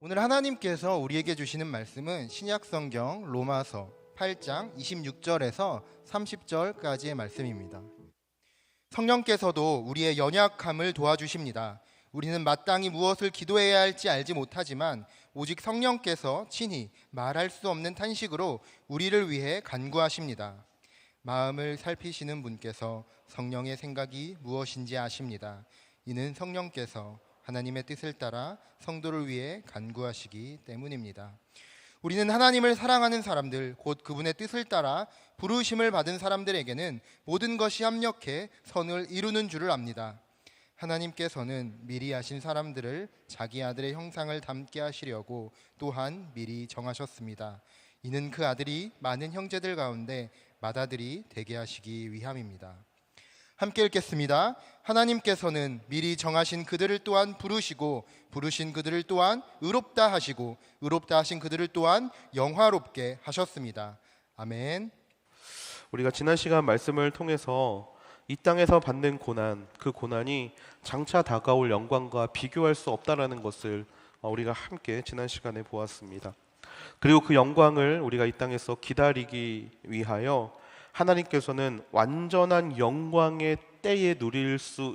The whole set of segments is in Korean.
오늘 하나님께서 우리에게 주시는 말씀은 신약성경 로마서 8장 26절에서 30절까지의 말씀입니다. 성령께서도 우리의 연약함을 도와주십니다. 우리는 마땅히 무엇을 기도해야 할지 알지 못하지만 오직 성령께서 친히 말할 수 없는 탄식으로 우리를 위해 간구하십니다. 마음을 살피시는 분께서 성령의 생각이 무엇인지 아십니다. 이는 성령께서 하나님의 뜻을 따라 성도를 위해 간구하시기 때문입니다. 우리는 하나님을 사랑하는 사람들, 곧 그분의 뜻을 따라 부르심을 받은 사람들에게는 모든 것이 합력해 선을 이루는 줄을 압니다. 하나님께서는 미리 하신 사람들을 자기 아들의 형상을 닮게 하시려고 또한 미리 정하셨습니다. 이는 그 아들이 많은 형제들 가운데 맏아들이 되게 하시기 위함입니다. 함께 읽겠습니다. 하나님께서는 미리 정하신 그들을 또한 부르시고 부르신 그들을 또한 의롭다 하시고 의롭다 하신 그들을 또한 영화롭게 하셨습니다. 아멘. 우리가 지난 시간 말씀을 통해서 이 땅에서 받는 고난, 그 고난이 장차 다가올 영광과 비교할 수 없다라는 것을 우리가 함께 지난 시간에 보았습니다. 그리고 그 영광을 우리가 이 땅에서 기다리기 위하여 하나님께서는 완전한 영광의 때에 누릴 수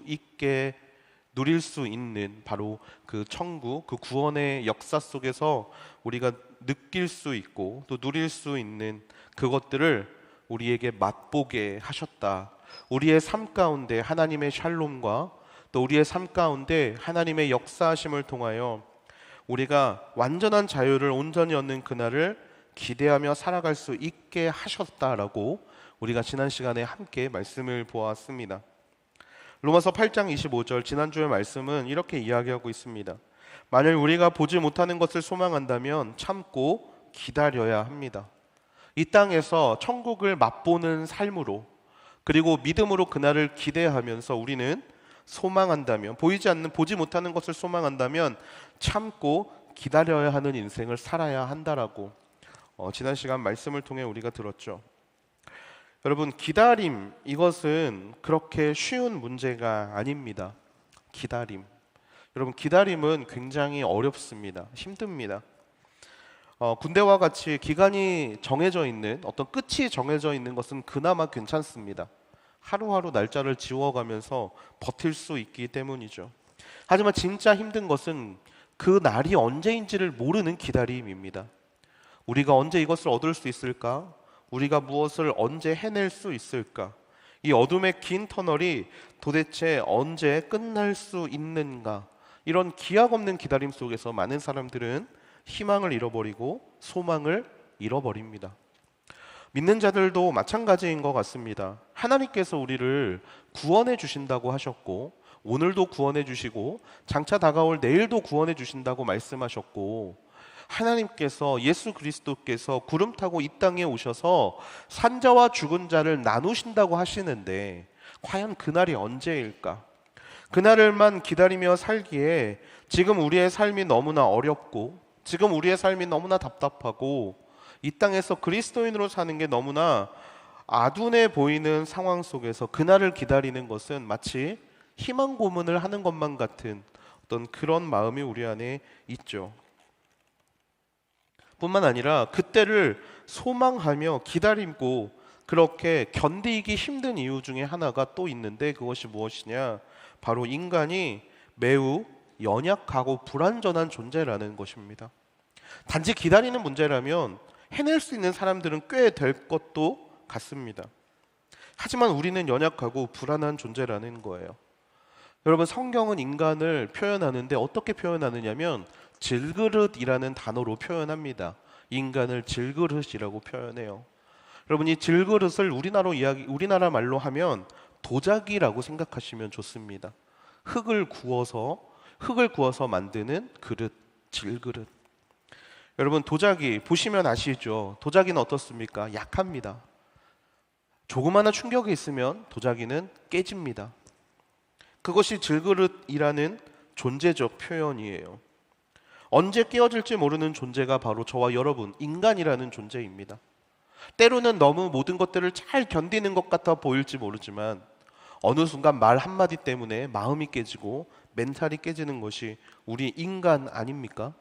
있는 바로 그 천국, 그 구원의 역사 속에서 우리가 느낄 수 있고 또 누릴 수 있는 그것들을 우리에게 맛보게 하셨다. 우리의 삶 가운데 하나님의 샬롬과 또 우리의 삶 가운데 하나님의 역사하심을 통하여 우리가 완전한 자유를 온전히 얻는 그날을 기대하며 살아갈 수 있게 하셨다라고 우리가 지난 시간에 함께 말씀을 보았습니다. 로마서 8장 25절 지난주의 말씀은 이렇게 이야기하고 있습니다. 만일 우리가 보지 못하는 것을 소망한다면 참고 기다려야 합니다. 이 땅에서 천국을 맛보는 삶으로 그리고 믿음으로 그날을 기대하면서 우리는 소망한다면 보지 못하는 것을 소망한다면 참고 기다려야 하는 인생을 살아야 한다라고 지난 시간 말씀을 통해 우리가 들었죠. 여러분, 기다림, 이것은 그렇게 쉬운 문제가 아닙니다. 기다림. 여러분, 기다림은 굉장히 어렵습니다. 힘듭니다. 군대와 같이 기간이 정해져 있는, 어떤 끝이 정해져 있는 것은 그나마 괜찮습니다. 하루하루 날짜를 지워가면서 버틸 수 있기 때문이죠. 하지만 진짜 힘든 것은 그 날이 언제인지를 모르는 기다림입니다. 우리가 언제 이것을 얻을 수 있을까? 우리가 무엇을 언제 해낼 수 있을까? 이 어둠의 긴 터널이 도대체 언제 끝날 수 있는가? 이런 기약 없는 기다림 속에서 많은 사람들은 희망을 잃어버리고 소망을 잃어버립니다. 믿는 자들도 마찬가지인 것 같습니다. 하나님께서 우리를 구원해 주신다고 하셨고 오늘도 구원해 주시고 장차 다가올 내일도 구원해 주신다고 말씀하셨고 하나님께서 예수 그리스도께서 구름 타고 이 땅에 오셔서 산자와 죽은 자를 나누신다고 하시는데 과연 그날이 언제일까? 그날을만 기다리며 살기에 지금 우리의 삶이 너무나 어렵고 지금 우리의 삶이 너무나 답답하고 이 땅에서 그리스도인으로 사는 게 너무나 아둔해 보이는 상황 속에서 그날을 기다리는 것은 마치 희망 고문을 하는 것만 같은 어떤 그런 마음이 우리 안에 있죠. 뿐만 아니라 그때를 소망하며 기다리고 그렇게 견디기 힘든 이유 중에 하나가 또 있는데 그것이 무엇이냐? 바로 인간이 매우 연약하고 불완전한 존재라는 것입니다. 단지 기다리는 문제라면 해낼 수 있는 사람들은 꽤 될 것도 같습니다. 하지만 우리는 연약하고 불안한 존재라는 거예요. 여러분, 성경은 인간을 표현하는데 어떻게 표현하느냐면 질그릇이라는 단어로 표현합니다. 인간을 질그릇이라고 표현해요. 여러분, 이 질그릇을 우리나라 말로 하면 도자기라고 생각하시면 좋습니다. 흙을 구워서 만드는 그릇, 질그릇. 여러분, 도자기 보시면 아시죠? 도자기는 어떻습니까? 약합니다. 조그마한 충격이 있으면 도자기는 깨집니다. 그것이 질그릇이라는 존재적 표현이에요. 언제 깨어질지 모르는 존재가 바로 저와 여러분, 인간이라는 존재입니다. 때로는 너무 모든 것들을 잘 견디는 것 같아 보일지 모르지만 어느 순간 말 한마디 때문에 마음이 깨지고 멘탈이 깨지는 것이 우리 인간 아닙니까?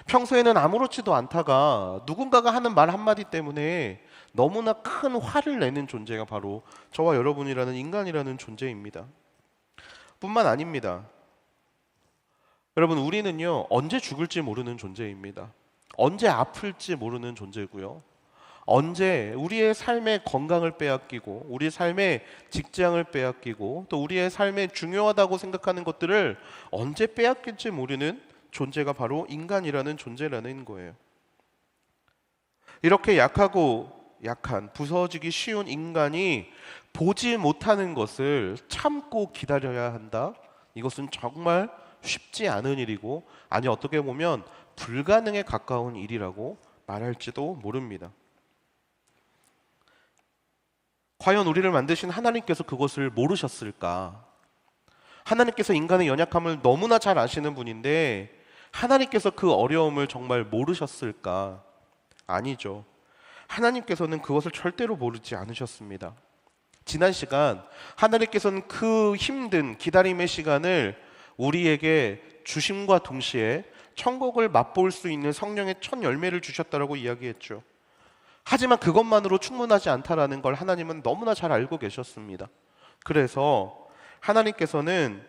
평소에는 아무렇지도 않다가 누군가가 하는 말 한마디 때문에 너무나 큰 화를 내는 존재가 바로 저와 여러분이라는 인간이라는 존재입니다. 뿐만 아닙니다. 여러분, 우리는요, 언제 죽을지 모르는 존재입니다. 언제 아플지 모르는 존재고요. 언제 우리의 삶의 건강을 빼앗기고 우리의 삶의 직장을 빼앗기고 또 우리의 삶에 중요하다고 생각하는 것들을 언제 빼앗길지 모르는 존재가 바로 인간이라는 존재라는 거예요. 이렇게 약하고 약한, 부서지기 쉬운 인간이 보지 못하는 것을 참고 기다려야 한다. 이것은 정말 쉽지 않은 일이고, 아니 어떻게 보면 불가능에 가까운 일이라고 말할지도 모릅니다. 과연 우리를 만드신 하나님께서 그것을 모르셨을까? 하나님께서 인간의 연약함을 너무나 잘 아시는 분인데 하나님께서 그 어려움을 정말 모르셨을까? 아니죠. 하나님께서는 그것을 절대로 모르지 않으셨습니다. 지난 시간 하나님께서는 그 힘든 기다림의 시간을 우리에게 주심과 동시에 천국을 맛볼 수 있는 성령의 첫 열매를 주셨다라고 이야기했죠. 하지만 그것만으로 충분하지 않다라는 걸 하나님은 너무나 잘 알고 계셨습니다. 그래서 하나님께서는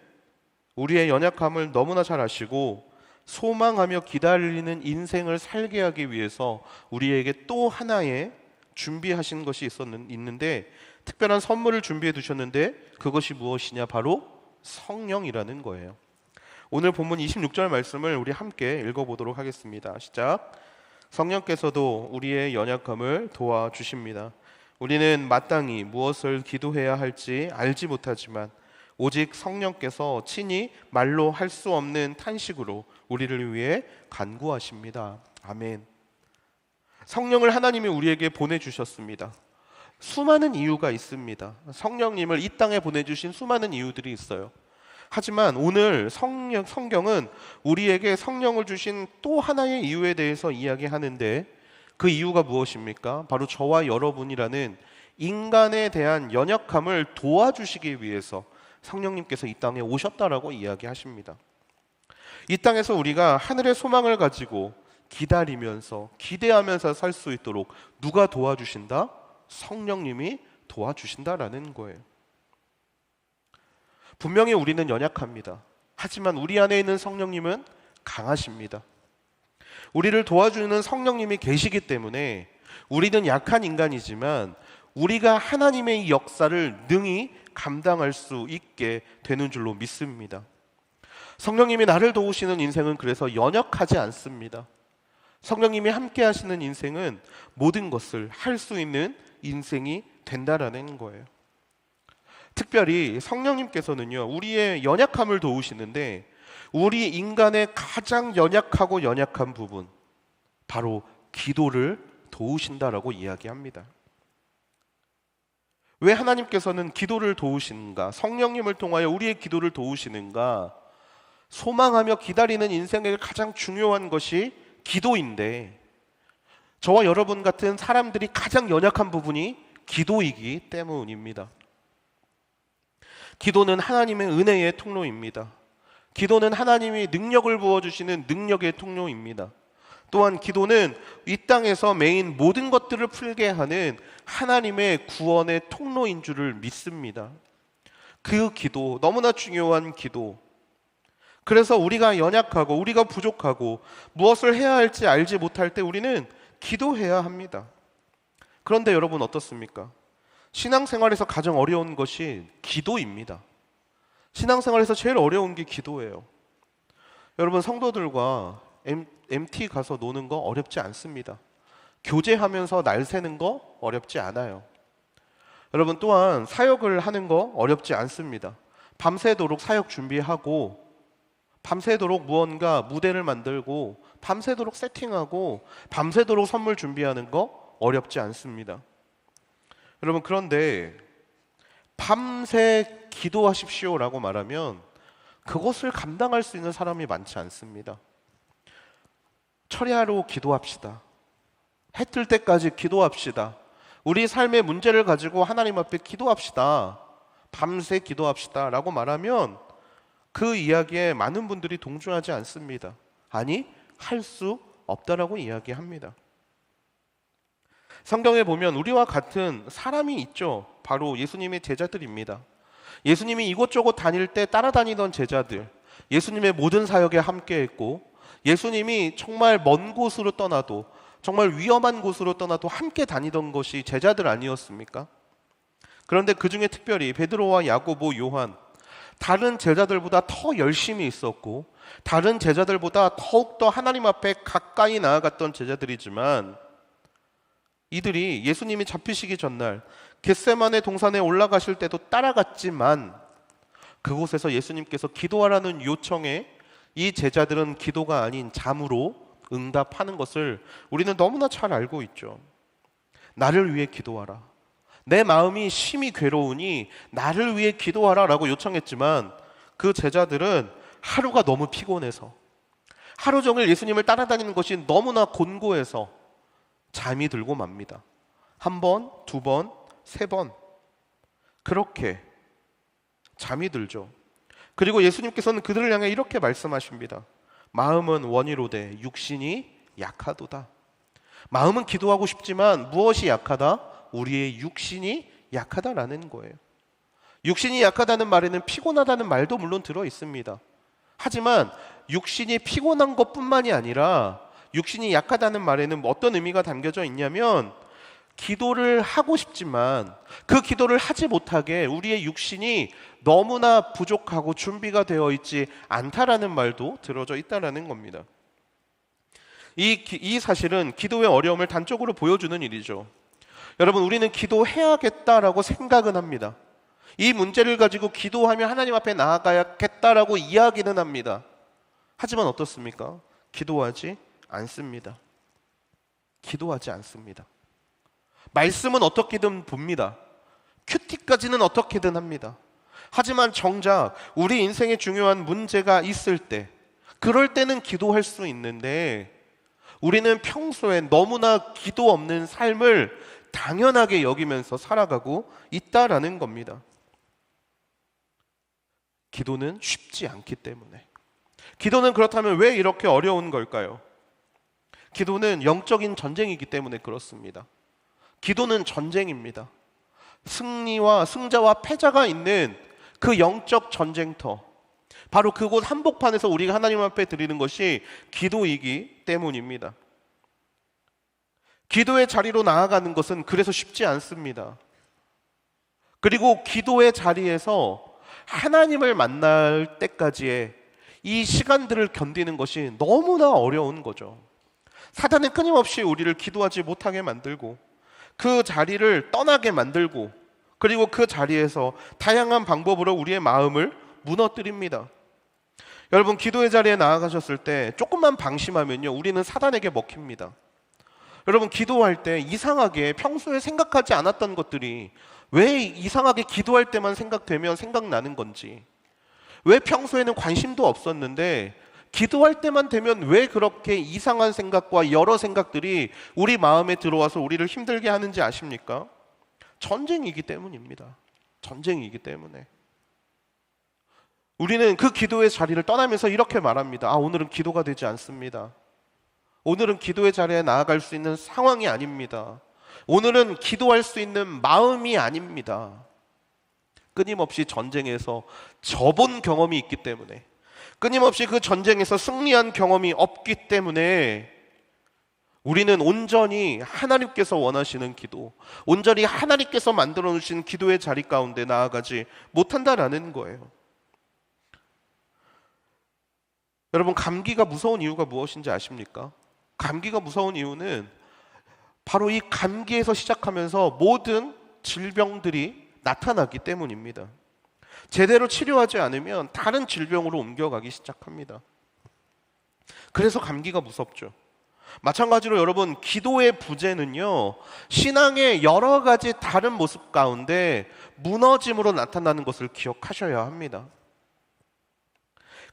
우리의 연약함을 너무나 잘 아시고 소망하며 기다리는 인생을 살게 하기 위해서 우리에게 또 하나의 준비하신 것이 있는데 특별한 선물을 준비해 두셨는데 그것이 무엇이냐? 바로 성령이라는 거예요. 오늘 본문 26절 말씀을 우리 함께 읽어보도록 하겠습니다. 시작. 성령께서도 우리의 연약함을 도와주십니다. 우리는 마땅히 무엇을 기도해야 할지 알지 못하지만 오직 성령께서 친히 말로 할 수 없는 탄식으로 우리를 위해 간구하십니다. 아멘. 성령을 하나님이 우리에게 보내주셨습니다. 수많은 이유가 있습니다. 성령님을 이 땅에 보내주신 수많은 이유들이 있어요. 하지만 오늘 성경은 우리에게 성령을 주신 또 하나의 이유에 대해서 이야기하는데 그 이유가 무엇입니까? 바로 저와 여러분이라는 인간에 대한 연약함을 도와주시기 위해서 성령님께서 이 땅에 오셨다라고 이야기하십니다. 이 땅에서 우리가 하늘의 소망을 가지고 기다리면서 기대하면서 살 수 있도록 누가 도와주신다? 성령님이 도와주신다라는 거예요. 분명히 우리는 연약합니다. 하지만 우리 안에 있는 성령님은 강하십니다. 우리를 도와주는 성령님이 계시기 때문에 우리는 약한 인간이지만 우리가 하나님의 이 역사를 능히 감당할 수 있게 되는 줄로 믿습니다. 성령님이 나를 도우시는 인생은 그래서 연약하지 않습니다. 성령님이 함께 하시는 인생은 모든 것을 할 수 있는 인생이 된다라는 거예요. 특별히 성령님께서는요, 우리의 연약함을 도우시는데 우리 인간의 가장 연약하고 연약한 부분, 바로 기도를 도우신다라고 이야기합니다. 왜 하나님께서는 기도를 도우시는가? 성령님을 통하여 우리의 기도를 도우시는가? 소망하며 기다리는 인생의 가장 중요한 것이 기도인데 저와 여러분 같은 사람들이 가장 연약한 부분이 기도이기 때문입니다. 기도는 하나님의 은혜의 통로입니다. 기도는 하나님이 능력을 부어주시는 능력의 통로입니다. 또한 기도는 이 땅에서 메인 모든 것들을 풀게 하는 하나님의 구원의 통로인 줄을 믿습니다. 그 기도, 너무나 중요한 기도. 그래서 우리가 연약하고 우리가 부족하고 무엇을 해야 할지 알지 못할 때 우리는 기도해야 합니다. 그런데 여러분 어떻습니까? 신앙생활에서 가장 어려운 것이 기도입니다. 신앙생활에서 제일 어려운 게 기도예요. 여러분 성도들과 MT 가서 노는 거 어렵지 않습니다. 교제하면서 날 새는 거 어렵지 않아요. 여러분 또한 사역을 하는 거 어렵지 않습니다. 밤새도록 사역 준비하고 밤새도록 무언가 무대를 만들고 밤새도록 세팅하고 밤새도록 선물 준비하는 거 어렵지 않습니다. 여러분 그런데 밤새 기도하십시오라고 말하면 그것을 감당할 수 있는 사람이 많지 않습니다. 철야로 기도합시다. 해 뜰 때까지 기도합시다. 우리 삶의 문제를 가지고 하나님 앞에 기도합시다. 밤새 기도합시다 라고 말하면 그 이야기에 많은 분들이 동조하지 않습니다. 아니, 할 수 없다라고 이야기합니다. 성경에 보면 우리와 같은 사람이 있죠. 바로 예수님의 제자들입니다. 예수님이 이곳저곳 다닐 때 따라다니던 제자들, 예수님의 모든 사역에 함께했고, 예수님이 정말 먼 곳으로 떠나도, 정말 위험한 곳으로 떠나도 함께 다니던 것이 제자들 아니었습니까? 그런데 그 중에 특별히 베드로와 야고보, 요한, 다른 제자들보다 더 열심히 있었고, 다른 제자들보다 더욱더 하나님 앞에 가까이 나아갔던 제자들이지만, 이들이 예수님이 잡히시기 전날 겟세마네 동산에 올라가실 때도 따라갔지만, 그곳에서 예수님께서 기도하라는 요청에 이 제자들은 기도가 아닌 잠으로 응답하는 것을 우리는 너무나 잘 알고 있죠. 나를 위해 기도하라. 내 마음이 심히 괴로우니 나를 위해 기도하라 라고 요청했지만, 그 제자들은 하루가 너무 피곤해서, 하루 종일 예수님을 따라다니는 것이 너무나 곤고해서 잠이 들고 맙니다. 한 번, 두 번, 세 번, 그렇게 잠이 들죠. 그리고 예수님께서는 그들을 향해 이렇게 말씀하십니다. 마음은 원이로되 육신이 약하도다. 마음은 기도하고 싶지만 무엇이 약하다? 우리의 육신이 약하다라는 거예요. 육신이 약하다는 말에는 피곤하다는 말도 물론 들어 있습니다. 하지만 육신이 피곤한 것뿐만이 아니라 육신이 약하다는 말에는 어떤 의미가 담겨져 있냐면, 기도를 하고 싶지만 그 기도를 하지 못하게 우리의 육신이 너무나 부족하고 준비가 되어 있지 않다라는 말도 들어져 있다라는 겁니다. 이 사실은 기도의 어려움을 단적으로 보여주는 일이죠. 여러분, 우리는 기도해야겠다라고 생각은 합니다. 이 문제를 가지고 기도하며 하나님 앞에 나아가야겠다라고 이야기는 합니다. 하지만 어떻습니까? 기도하지 않습니다. 기도하지 않습니다. 말씀은 어떻게든 봅니다. 큐티까지는 어떻게든 합니다. 하지만 정작 우리 인생에 중요한 문제가 있을 때, 그럴 때는 기도할 수 있는데, 우리는 평소에 너무나 기도 없는 삶을 당연하게 여기면서 살아가고 있다라는 겁니다. 기도는 쉽지 않기 때문에. 기도는 그렇다면 왜 이렇게 어려운 걸까요? 기도는 영적인 전쟁이기 때문에 그렇습니다. 기도는 전쟁입니다. 승자와 패자가 있는 그 영적 전쟁터, 바로 그곳 한복판에서 우리가 하나님 앞에 드리는 것이 기도이기 때문입니다. 기도의 자리로 나아가는 것은 그래서 쉽지 않습니다. 그리고 기도의 자리에서 하나님을 만날 때까지의 이 시간들을 견디는 것이 너무나 어려운 거죠. 사단은 끊임없이 우리를 기도하지 못하게 만들고, 그 자리를 떠나게 만들고, 그리고 그 자리에서 다양한 방법으로 우리의 마음을 무너뜨립니다. 여러분, 기도의 자리에 나아가셨을 때 조금만 방심하면요, 우리는 사단에게 먹힙니다. 여러분, 기도할 때 이상하게 평소에 생각하지 않았던 것들이 왜 이상하게 기도할 때만 생각되면 생각나는 건지, 왜 평소에는 관심도 없었는데 기도할 때만 되면 왜 그렇게 이상한 생각과 여러 생각들이 우리 마음에 들어와서 우리를 힘들게 하는지 아십니까? 전쟁이기 때문입니다. 전쟁이기 때문에. 우리는 그 기도의 자리를 떠나면서 이렇게 말합니다. 오늘은 기도가 되지 않습니다. 오늘은 기도의 자리에 나아갈 수 있는 상황이 아닙니다. 오늘은 기도할 수 있는 마음이 아닙니다. 끊임없이 전쟁에서 져본 경험이 있기 때문에, 끊임없이 그 전쟁에서 승리한 경험이 없기 때문에 우리는 온전히 하나님께서 원하시는 기도, 온전히 하나님께서 만들어 놓으신 기도의 자리 가운데 나아가지 못한다라는 거예요. 여러분, 감기가 무서운 이유가 무엇인지 아십니까? 감기가 무서운 이유는 바로 이 감기에서 시작하면서 모든 질병들이 나타나기 때문입니다. 제대로 치료하지 않으면 다른 질병으로 옮겨가기 시작합니다. 그래서 감기가 무섭죠. 마찬가지로 여러분, 기도의 부재는요, 신앙의 여러 가지 다른 모습 가운데 무너짐으로 나타나는 것을 기억하셔야 합니다.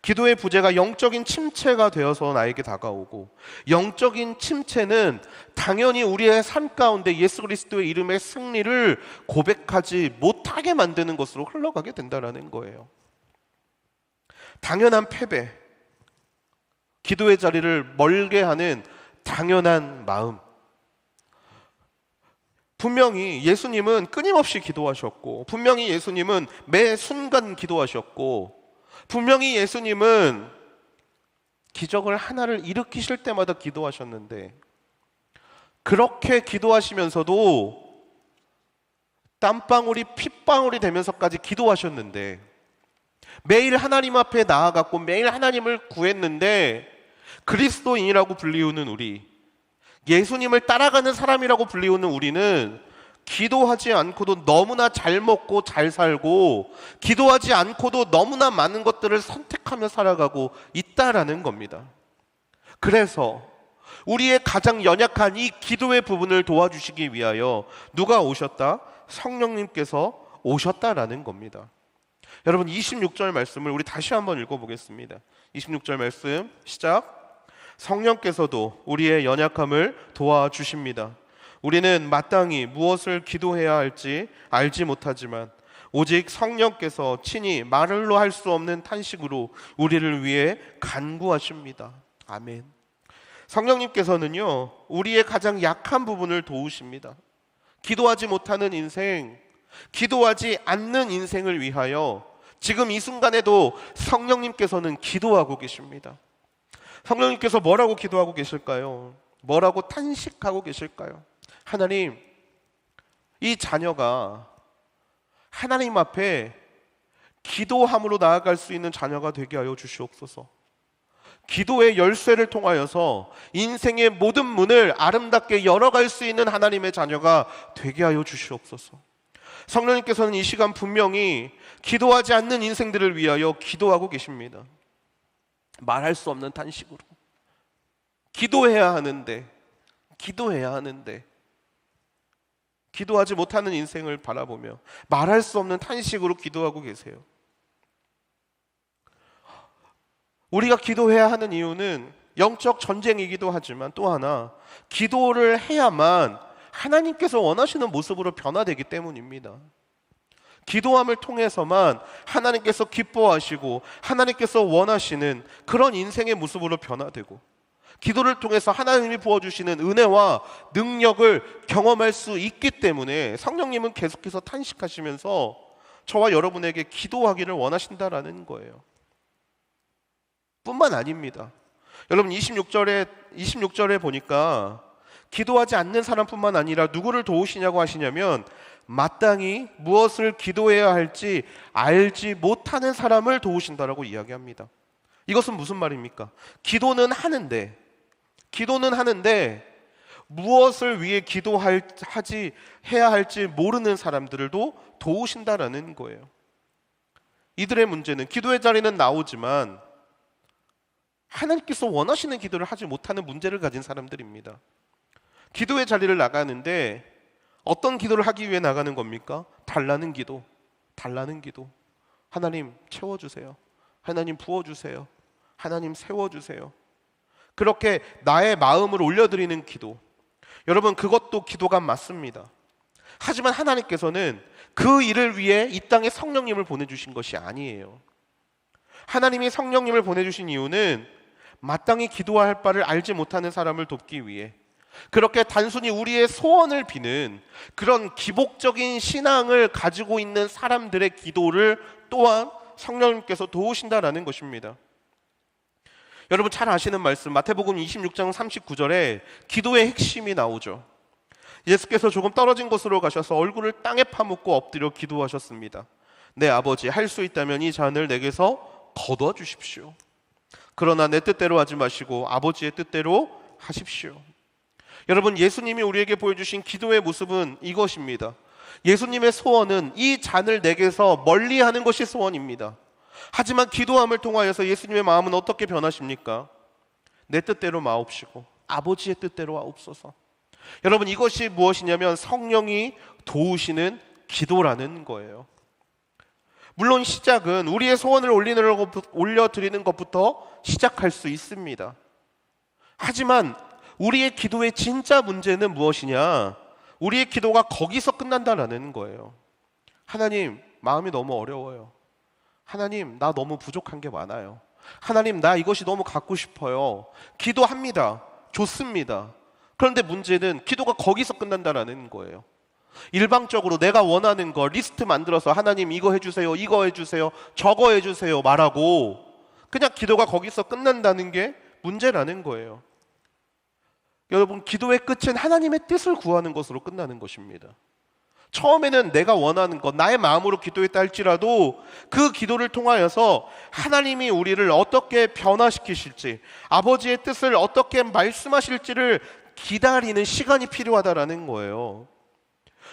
기도의 부재가 영적인 침체가 되어서 나에게 다가오고, 영적인 침체는 당연히 우리의 삶 가운데 예수 그리스도의 이름의 승리를 고백하지 못하게 만드는 것으로 흘러가게 된다는 거예요. 당연한 패배, 기도의 자리를 멀게 하는 당연한 마음. 분명히 예수님은 끊임없이 기도하셨고, 분명히 예수님은 매 순간 기도하셨고, 분명히 예수님은 기적을 하나를 일으키실 때마다 기도하셨는데, 그렇게 기도하시면서도 땀방울이 핏방울이 되면서까지 기도하셨는데, 매일 하나님 앞에 나아갔고 매일 하나님을 구했는데, 그리스도인이라고 불리우는 우리, 예수님을 따라가는 사람이라고 불리우는 우리는 기도하지 않고도 너무나 잘 먹고 잘 살고, 기도하지 않고도 너무나 많은 것들을 선택하며 살아가고 있다라는 겁니다. 그래서 우리의 가장 연약한 이 기도의 부분을 도와주시기 위하여 누가 오셨다? 성령님께서 오셨다라는 겁니다. 여러분, 26절 말씀을 우리 다시 한번 읽어보겠습니다. 26절 말씀 시작. 성령께서도 우리의 연약함을 도와주십니다. 우리는 마땅히 무엇을 기도해야 할지 알지 못하지만 오직 성령께서 친히 말로 할 수 없는 탄식으로 우리를 위해 간구하십니다. 아멘. 성령님께서는요, 우리의 가장 약한 부분을 도우십니다. 기도하지 못하는 인생, 기도하지 않는 인생을 위하여 지금 이 순간에도 성령님께서는 기도하고 계십니다. 성령님께서 뭐라고 기도하고 계실까요? 뭐라고 탄식하고 계실까요? 하나님, 이 자녀가 하나님 앞에 기도함으로 나아갈 수 있는 자녀가 되게 하여 주시옵소서. 기도의 열쇠를 통하여서 인생의 모든 문을 아름답게 열어갈 수 있는 하나님의 자녀가 되게 하여 주시옵소서. 성령님께서는 이 시간 분명히 기도하지 않는 인생들을 위하여 기도하고 계십니다. 말할 수 없는 탄식으로 기도해야 하는데 기도하지 못하는 인생을 바라보며 말할 수 없는 탄식으로 기도하고 계세요. 우리가 기도해야 하는 이유는 영적 전쟁이기도 하지만 또 하나, 기도를 해야만 하나님께서 원하시는 모습으로 변화되기 때문입니다. 기도함을 통해서만 하나님께서 기뻐하시고 하나님께서 원하시는 그런 인생의 모습으로 변화되고, 기도를 통해서 하나님이 부어주시는 은혜와 능력을 경험할 수 있기 때문에 성령님은 계속해서 탄식하시면서 저와 여러분에게 기도하기를 원하신다라는 거예요. 뿐만 아닙니다. 여러분, 26절에 보니까 기도하지 않는 사람뿐만 아니라 누구를 도우시냐고 하시냐면 마땅히 무엇을 기도해야 할지 알지 못하는 사람을 도우신다라고 이야기합니다. 이것은 무슨 말입니까? 기도는 하는데 무엇을 위해 해야 할지 모르는 사람들도 도우신다라는 거예요. 이들의 문제는 기도의 자리는 나오지만 하나님께서 원하시는 기도를 하지 못하는 문제를 가진 사람들입니다. 기도의 자리를 나가는데 어떤 기도를 하기 위해 나가는 겁니까? 달라는 기도. 하나님 채워주세요. 하나님 부어주세요. 하나님 세워주세요. 그렇게 나의 마음을 올려드리는 기도. 여러분, 그것도 기도가 맞습니다. 하지만 하나님께서는 그 일을 위해 이 땅에 성령님을 보내주신 것이 아니에요. 하나님이 성령님을 보내주신 이유는 마땅히 기도할 바를 알지 못하는 사람을 돕기 위해, 그렇게 단순히 우리의 소원을 비는 그런 기복적인 신앙을 가지고 있는 사람들의 기도를 또한 성령님께서 도우신다라는 것입니다. 여러분 잘 아시는 말씀, 마태복음 26장 39절에 기도의 핵심이 나오죠. 예수께서 조금 떨어진 곳으로 가셔서 얼굴을 땅에 파묻고 엎드려 기도하셨습니다. 내 아버지, 할 수 있다면 이 잔을 내게서 거둬 주십시오. 그러나 내 뜻대로 하지 마시고 아버지의 뜻대로 하십시오. 여러분, 예수님이 우리에게 보여주신 기도의 모습은 이것입니다. 예수님의 소원은 이 잔을 내게서 멀리하는 것이 소원입니다. 하지만 기도함을 통하여서 예수님의 마음은 어떻게 변하십니까? 내 뜻대로 마옵시고 아버지의 뜻대로 하옵소서. 여러분, 이것이 무엇이냐면 성령이 도우시는 기도라는 거예요. 물론 시작은 우리의 소원을 올려드리는 것부터 시작할 수 있습니다. 하지만 우리의 기도의 진짜 문제는 무엇이냐? 우리의 기도가 거기서 끝난다라는 거예요. 하나님, 마음이 너무 어려워요. 하나님, 나 너무 부족한 게 많아요. 하나님, 나 이것이 너무 갖고 싶어요. 기도합니다. 좋습니다. 그런데 문제는 기도가 거기서 끝난다라는 거예요. 일방적으로 내가 원하는 거 리스트 만들어서 하나님 이거 해주세요, 이거 해주세요, 저거 해주세요 말하고 그냥 기도가 거기서 끝난다는 게 문제라는 거예요. 여러분, 기도의 끝은 하나님의 뜻을 구하는 것으로 끝나는 것입니다. 처음에는 내가 원하는 것, 나의 마음으로 기도했다 할지라도 그 기도를 통하여서 하나님이 우리를 어떻게 변화시키실지, 아버지의 뜻을 어떻게 말씀하실지를 기다리는 시간이 필요하다라는 거예요.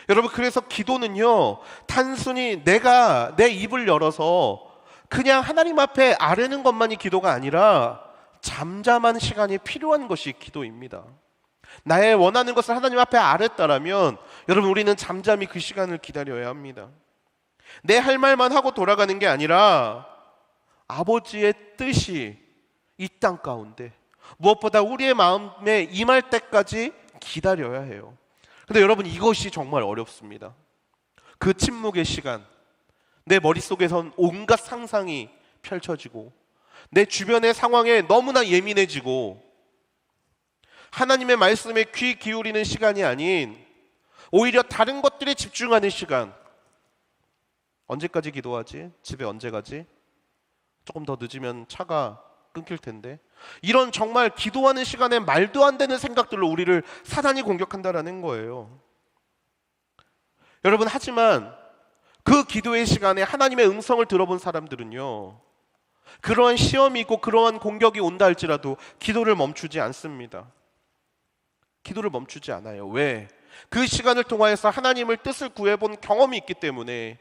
여러분, 그래서 기도는요, 단순히 내가 내 입을 열어서 그냥 하나님 앞에 아뢰는 것만이 기도가 아니라 잠잠한 시간이 필요한 것이 기도입니다. 나의 원하는 것을 하나님 앞에 아뢰었다라면 여러분, 우리는 잠잠히 그 시간을 기다려야 합니다. 내 할 말만 하고 돌아가는 게 아니라 아버지의 뜻이 이 땅 가운데 무엇보다 우리의 마음에 임할 때까지 기다려야 해요. 근데 여러분, 이것이 정말 어렵습니다. 그 침묵의 시간, 내 머릿속에선 온갖 상상이 펼쳐지고 내 주변의 상황에 너무나 예민해지고 하나님의 말씀에 귀 기울이는 시간이 아닌 오히려 다른 것들에 집중하는 시간. 언제까지 기도하지? 집에 언제 가지? 조금 더 늦으면 차가 끊길 텐데. 이런 정말 기도하는 시간에 말도 안 되는 생각들로 우리를 사단이 공격한다라는 거예요. 여러분, 하지만 그 기도의 시간에 하나님의 음성을 들어본 사람들은요, 그러한 시험이 있고 그러한 공격이 온다 할지라도 기도를 멈추지 않습니다. 기도를 멈추지 않아요. 왜? 그 시간을 통하여서 하나님의 뜻을 구해본 경험이 있기 때문에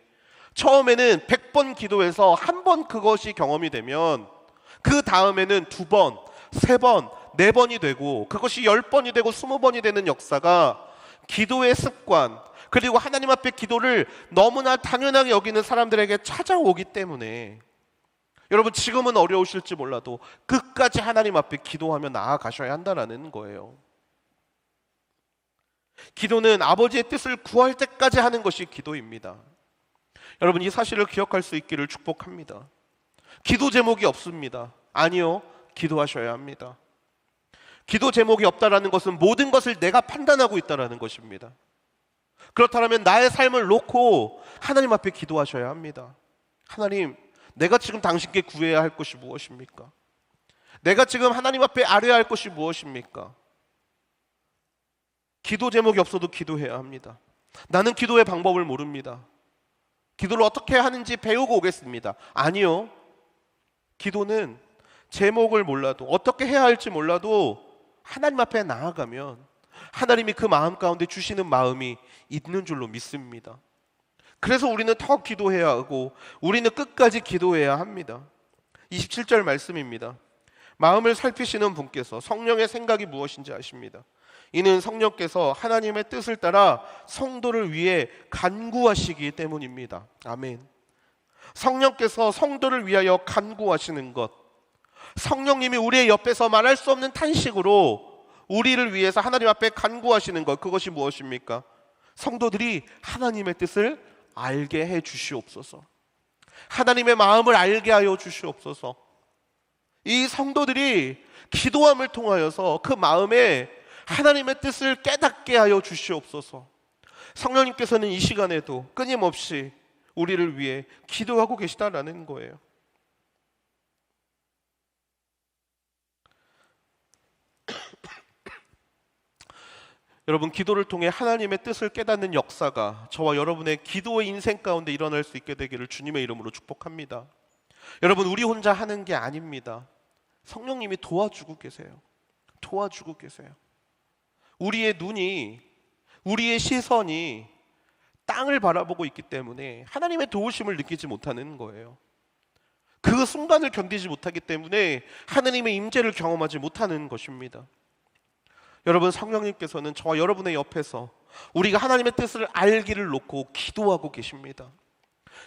처음에는 100번 기도해서 한 번 그것이 경험이 되면 그 다음에는 2번, 3번, 4번이 되고 그것이 10번이 되고 20번이 되는 역사가 기도의 습관, 그리고 하나님 앞에 기도를 너무나 당연하게 여기는 사람들에게 찾아오기 때문에 여러분, 지금은 어려우실지 몰라도 끝까지 하나님 앞에 기도하며 나아가셔야 한다는 거예요. 기도는 아버지의 뜻을 구할 때까지 하는 것이 기도입니다. 여러분, 이 사실을 기억할 수 있기를 축복합니다. 기도 제목이 없습니다. 아니요, 기도하셔야 합니다. 기도 제목이 없다라는 것은 모든 것을 내가 판단하고 있다라는 것입니다. 그렇다면 나의 삶을 놓고 하나님 앞에 기도하셔야 합니다. 하나님, 내가 지금 당신께 구해야 할 것이 무엇입니까? 내가 지금 하나님 앞에 아뢰야 할 것이 무엇입니까? 기도 제목이 없어도 기도해야 합니다. 나는 기도의 방법을 모릅니다. 기도를 어떻게 하는지 배우고 오겠습니다. 아니요. 기도는 제목을 몰라도 어떻게 해야 할지 몰라도 하나님 앞에 나아가면 하나님이 그 마음 가운데 주시는 마음이 있는 줄로 믿습니다. 그래서 우리는 더 기도해야 하고 우리는 끝까지 기도해야 합니다. 27절 말씀입니다. 마음을 살피시는 분께서 성령의 생각이 무엇인지 아십니다. 이는 성령께서 하나님의 뜻을 따라 성도를 위해 간구하시기 때문입니다. 아멘. 성령께서 성도를 위하여 간구하시는 것, 성령님이 우리의 옆에서 말할 수 없는 탄식으로 우리를 위해서 하나님 앞에 간구하시는 것, 그것이 무엇입니까? 성도들이 하나님의 뜻을 알게 해 주시옵소서. 하나님의 마음을 알게 하여 주시옵소서. 이 성도들이 기도함을 통하여서 그 마음에 하나님의 뜻을 깨닫게 하여 주시옵소서. 성령님께서는 이 시간에도 끊임없이 우리를 위해 기도하고 계시다라는 거예요. 여러분, 기도를 통해 하나님의 뜻을 깨닫는 역사가 저와 여러분의 기도의 인생 가운데 일어날 수 있게 되기를 주님의 이름으로 축복합니다. 여러분, 우리 혼자 하는 게 아닙니다. 성령님이 도와주고 계세요. 도와주고 계세요. 우리의 눈이, 우리의 시선이 땅을 바라보고 있기 때문에 하나님의 도우심을 느끼지 못하는 거예요. 그 순간을 견디지 못하기 때문에 하나님의 임재를 경험하지 못하는 것입니다. 여러분, 성령님께서는 저와 여러분의 옆에서 우리가 하나님의 뜻을 알기를 놓고 기도하고 계십니다.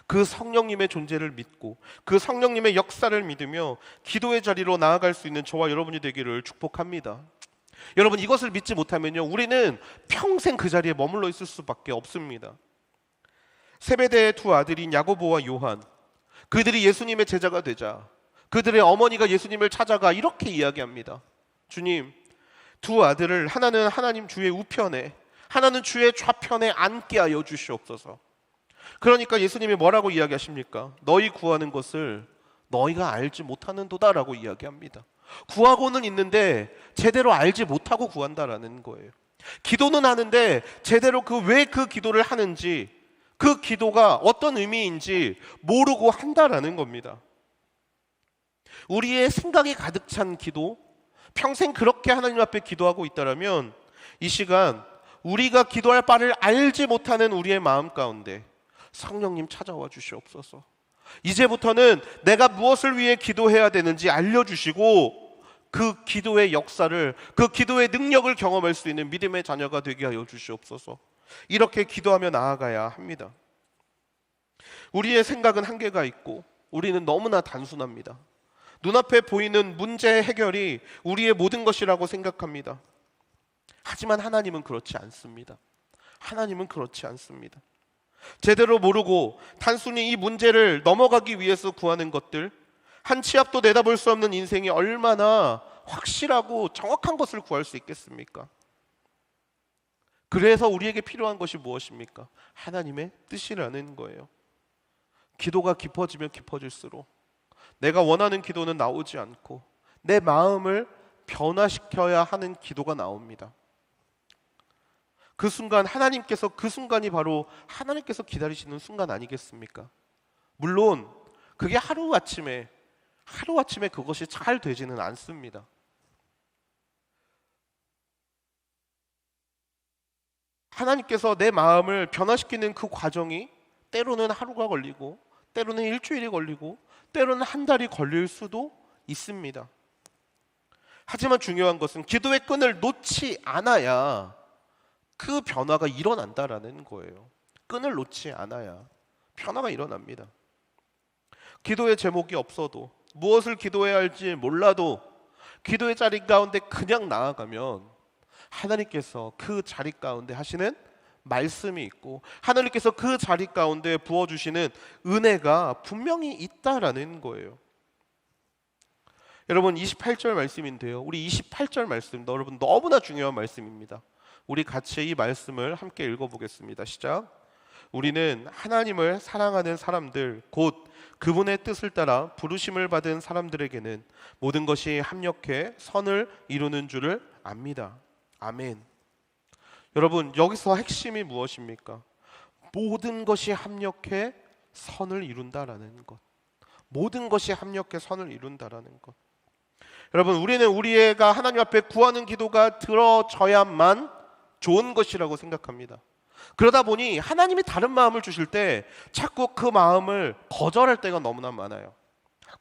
그 성령님의 존재를 믿고 그 성령님의 역사를 믿으며 기도의 자리로 나아갈 수 있는 저와 여러분이 되기를 축복합니다. 여러분, 이것을 믿지 못하면요, 우리는 평생 그 자리에 머물러 있을 수밖에 없습니다. 세베대의 두 아들인 야고보와 요한, 그들이 예수님의 제자가 되자 그들의 어머니가 예수님을 찾아가 이렇게 이야기합니다. 주님, 두 아들을 하나는 하나님 주의 우편에, 하나는 주의 좌편에 앉게 하여 주시옵소서. 그러니까 예수님이 뭐라고 이야기하십니까? 너희 구하는 것을 너희가 알지 못하는도다라고 이야기합니다. 구하고는 있는데 제대로 알지 못하고 구한다라는 거예요. 기도는 하는데 제대로 왜 그 기도를 하는지, 그 기도가 어떤 의미인지 모르고 한다라는 겁니다. 우리의 생각이 가득 찬 기도, 평생 그렇게 하나님 앞에 기도하고 있다라면 이 시간 우리가 기도할 바를 알지 못하는 우리의 마음 가운데 성령님 찾아와 주시옵소서. 이제부터는 내가 무엇을 위해 기도해야 되는지 알려주시고 그 기도의 역사를, 그 기도의 능력을 경험할 수 있는 믿음의 자녀가 되게 하여 주시옵소서. 이렇게 기도하며 나아가야 합니다. 우리의 생각은 한계가 있고 우리는 너무나 단순합니다. 눈앞에 보이는 문제 해결이 우리의 모든 것이라고 생각합니다. 하지만 하나님은 그렇지 않습니다. 하나님은 그렇지 않습니다. 제대로 모르고 단순히 이 문제를 넘어가기 위해서 구하는 것들, 한 치 앞도 내다볼 수 없는 인생이 얼마나 확실하고 정확한 것을 구할 수 있겠습니까? 그래서 우리에게 필요한 것이 무엇입니까? 하나님의 뜻이라는 거예요. 기도가 깊어지면 깊어질수록 내가 원하는 기도는 나오지 않고 내 마음을 변화시켜야 하는 기도가 나옵니다. 그 순간 하나님께서, 그 순간이 바로 하나님께서 기다리시는 순간 아니겠습니까? 물론 그게 하루아침에 그것이 잘 되지는 않습니다. 하나님께서 내 마음을 변화시키는 그 과정이 때로는 하루가 걸리고 때로는 일주일이 걸리고 때로는 한 달이 걸릴 수도 있습니다. 하지만 중요한 것은 기도의 끈을 놓지 않아야 그 변화가 일어난다라는 거예요. 끈을 놓지 않아야 변화가 일어납니다. 기도의 제목이 없어도, 무엇을 기도해야 할지 몰라도 기도의 자리 가운데 그냥 나아가면 하나님께서 그 자리 가운데 하시는 말씀이 있고 하나님께서 그 자리 가운데 부어주시는 은혜가 분명히 있다라는 거예요. 여러분 28절 말씀인데요, 우리 28절 말씀 여러분 너무나 중요한 말씀입니다. 우리 같이 이 말씀을 함께 읽어보겠습니다. 시작. 우리는 하나님을 사랑하는 사람들, 곧 그분의 뜻을 따라 부르심을 받은 사람들에게는 모든 것이 합력해 선을 이루는 줄을 압니다. 아멘. 여러분 여기서 핵심이 무엇입니까? 모든 것이 합력해 선을 이룬다라는 것. 모든 것이 합력해 선을 이룬다라는 것. 여러분 우리는 우리가 하나님 앞에 구하는 기도가 들어져야만 좋은 것이라고 생각합니다. 그러다 보니 하나님이 다른 마음을 주실 때 자꾸 그 마음을 거절할 때가 너무나 많아요.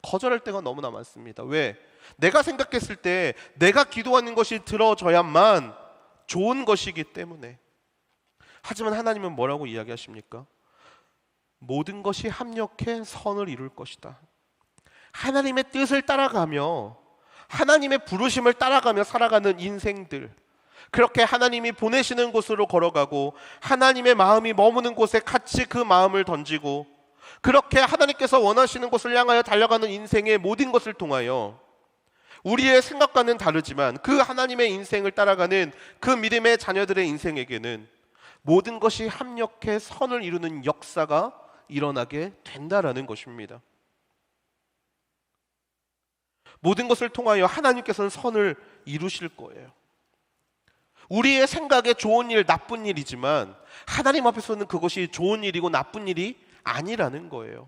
거절할 때가 너무나 많습니다. 왜? 내가 생각했을 때 내가 기도하는 것이 들어져야만 좋은 것이기 때문에. 하지만 하나님은 뭐라고 이야기하십니까? 모든 것이 합력해 선을 이룰 것이다. 하나님의 뜻을 따라가며 하나님의 부르심을 따라가며 살아가는 인생들, 그렇게 하나님이 보내시는 곳으로 걸어가고 하나님의 마음이 머무는 곳에 같이 그 마음을 던지고 그렇게 하나님께서 원하시는 곳을 향하여 달려가는 인생의 모든 것을 통하여 우리의 생각과는 다르지만 그 하나님의 인생을 따라가는 그 믿음의 자녀들의 인생에게는 모든 것이 합력해 선을 이루는 역사가 일어나게 된다라는 것입니다. 모든 것을 통하여 하나님께서는 선을 이루실 거예요. 우리의 생각에 좋은 일, 나쁜 일이지만 하나님 앞에서는 그것이 좋은 일이고 나쁜 일이 아니라는 거예요.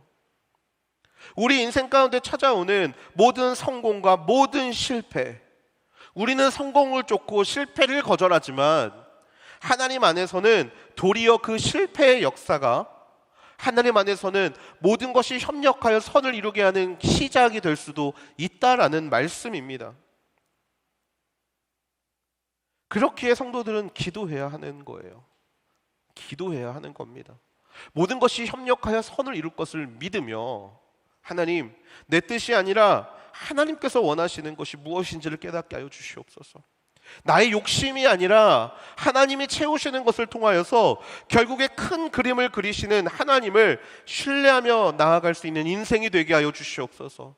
우리 인생 가운데 찾아오는 모든 성공과 모든 실패, 우리는 성공을 쫓고 실패를 거절하지만 하나님 안에서는 도리어 그 실패의 역사가 하나님 안에서는 모든 것이 협력하여 선을 이루게 하는 시작이 될 수도 있다라는 말씀입니다. 그렇기에 성도들은 기도해야 하는 거예요. 기도해야 하는 겁니다. 모든 것이 협력하여 선을 이룰 것을 믿으며 하나님, 내 뜻이 아니라 하나님께서 원하시는 것이 무엇인지를 깨닫게 하여 주시옵소서. 나의 욕심이 아니라 하나님이 채우시는 것을 통하여서 결국에 큰 그림을 그리시는 하나님을 신뢰하며 나아갈 수 있는 인생이 되게 하여 주시옵소서.